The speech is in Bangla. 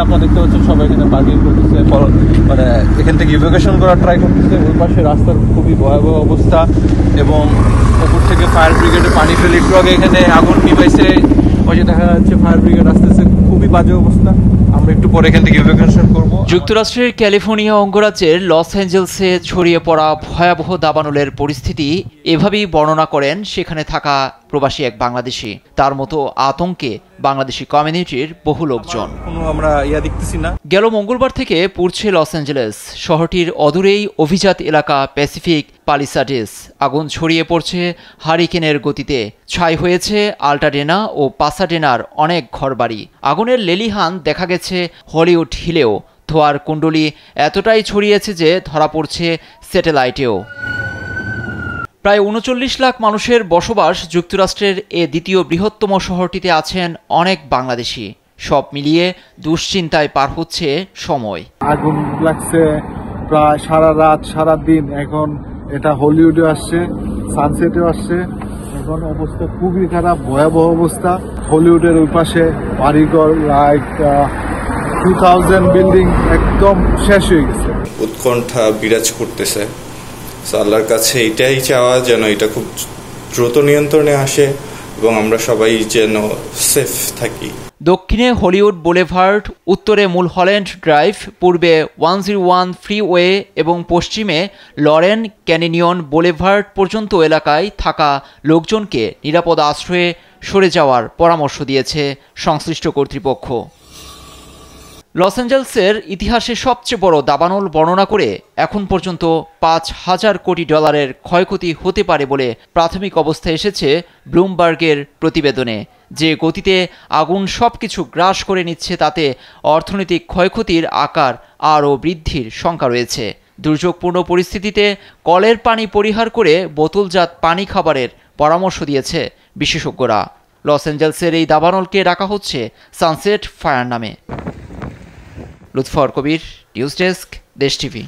আপনারা দেখতে পাচ্ছেন সবাই এখানে পার্কিং করতেছে, মানে এখান থেকে ইভ্যাকুয়েশন করার ট্রাই করতেছে। ওই পাশে রাস্তার খুবই ভয়াবহ অবস্থা এবং উপর থেকে ফায়ার ব্রিগেডে পানি ফেলে একটু আগে এখানে আগুন নিভাইছে। ওই যে দেখা যাচ্ছে ফায়ার ব্রিগেড আসতেছে, খুবই বাজে অবস্থা। আমরা একটু পরে এখান থেকে ইভ্যাকুয়েশন করব। যুক্তরাষ্ট্রের ক্যালিফোর্নিয়া অঙ্গরাজ্যের লস অ্যাঞ্জেলসে ছড়িয়ে পড়া ভয়াবহ দাবানলের পরিস্থিতি এভাবেই বর্ণনা করেন সেখানে থাকা প্রবাসী এক বাংলাদেশি। তার মতো আতঙ্কে বাংলাদেশি কমিউনিটির বহু লোকজন। আমরা দেখতেছি না। গেল মঙ্গলবার থেকে পুড়ছে লস অ্যাঞ্জেলেস শহরটির অদূরেই অভিজাত এলাকা প্যাসিফিক পালিসাডেস। আগুন ছড়িয়ে পড়ছে হারিকেনের গতিতে। ছাই হয়েছে আল্টাডেনা ও পাসাডেনার অনেক ঘরবাড়ি। আগুনের লেলিহান দেখা গেছে হলিউড হিলেও। ধোঁয়ার কুণ্ডলী এতটাই ছড়িয়েছে যে ধরা পড়ছে স্যাটেলাইটেও। প্রায় ৩৯ লাখ মানুষের বসবাস যুক্তরাষ্ট্রের এ দ্বিতীয় বৃহত্তম শহরটিতে আছেন অনেক বাংলাদেশি। সব মিলিয়ে দুশ্চিন্তায় পার হচ্ছে সময়। আগুন লাগছে প্রায় সারা রাত সারা দিন। এখন এটা হলিউডে আসছে, সানসেটে আসছে। এখন অবস্থা খুবই খারাপ, ভয়াবহ অবস্থা। হলিউডের ওই পাশে বাড়িঘর লাইক 2000 বিল্ডিং একদম শেষ হয়ে গেছে। উৎকণ্ঠা বিরাজ করতেছে। আল্লাহর কাছে এটাই চাওয়া যেন এটা খুব দ্রুত নিয়ন্ত্রণে আসে এবং আমরা সবাই যেন সেফ থাকি। দক্ষিণে হলিউড বুলেভার্ড, উত্তরে মুলহল্যান্ড ড্রাইভ, পূর্বে 101 ফ্রিওয়ে এবং পশ্চিমে লরেন ক্যানিয়ন বুলেভার্ড পর্যন্ত এলাকায় থাকা লোকজনকে নিরাপদ আশ্রয়ে সরে যাওয়ার পরামর্শ দিয়েছে সংশ্লিষ্ট কর্তৃপক্ষ। লস অ্যাঞ্জেলসের ইতিহাসে সবচেয়ে বড় দাবানল বর্ণনা করে এখন পর্যন্ত $৫,০০০ কোটি ক্ষয়ক্ষতি হতে পারে বলে প্রাথমিক অবস্থায় এসেছে ব্লুমবার্গের প্রতিবেদনে। যে গতিতে আগুন সবকিছু গ্রাস করে নিচ্ছে তাতে অর্থনৈতিক ক্ষয়ক্ষতির আকার আরও বৃদ্ধির শঙ্কা রয়েছে। দুর্যোগপূর্ণ পরিস্থিতিতে কলের পানি পরিহার করে বোতলজাত পানি খাবারের পরামর্শ দিয়েছে বিশেষজ্ঞরা। লস অ্যাঞ্জেলসের এই দাবানলকে ডাকা হচ্ছে সানসেট ফায়ার নামে। লুৎফর কবির, নিউজ ডেস্ক, দেশ টিভি।